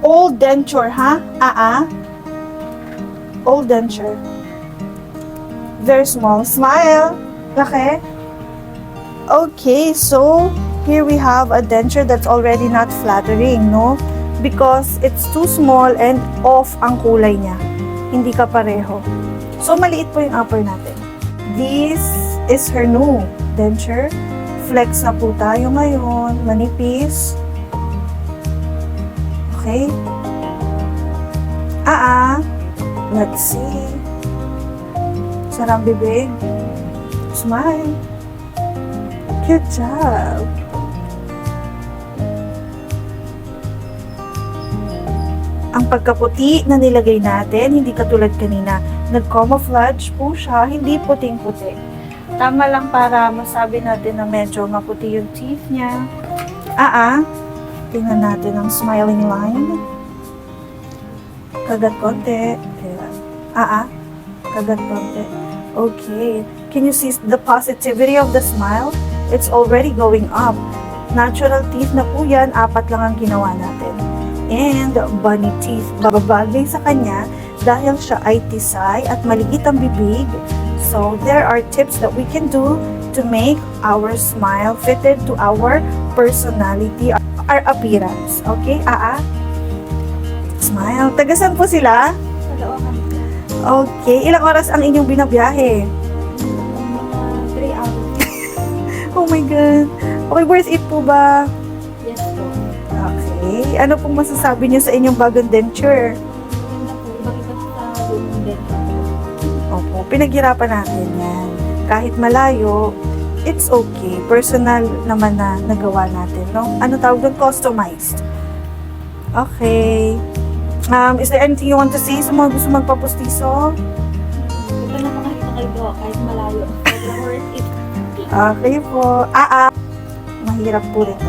Old denture, ha? Old denture. Very small. Smile. Laki. Okay, so here we have a denture that's already not flattering, no? Because it's too small and off ang kulay niya. Hindi ka pareho. So, maliit po yung upper natin. This is her new denture. Flex na po tayo ngayon. Manipis. Okay. Let's see. Sarang bibig. Smile. Good job. Ang pagkaputi na nilagay natin, hindi katulad kanina. Nag-camouflage po siya, hindi puting-puti. Tama lang para masabi natin na medyo maputi yung teeth niya. Tingnan natin ang smiling line. Kagat konti. Ayan. Kagat konti. Okay. Can you see the positivity of the smile? It's already going up. Natural teeth na po yan, 4 lang ang ginawa natin. And bunny teeth. Babagay sa kanya dahil siya ay tisay at maliit ang bibig. So, there are tips that we can do to make our smile fitted to our personality, our appearance. Okay, Smile. Tagasan po sila? Okay. Ilang oras ang inyong binabiyahe? 3 hours. Oh my God. Okay, worth it po ba? Yes po. Okay. Ano pong masasabi niyo sa inyong bagong denture? Maganda po. Ibang-iba sa lumang denture. Opo, pinaghirapan natin yan. Kahit malayo, it's okay. Personal naman na nagawa natin, no? Ano tawag doon? Customized. Okay. Is there anything you want to say sa mga gusto magpapustiso? Ito na mga ito kahit malayo. Sobrang worth it. Okay po. Mahirap po rin.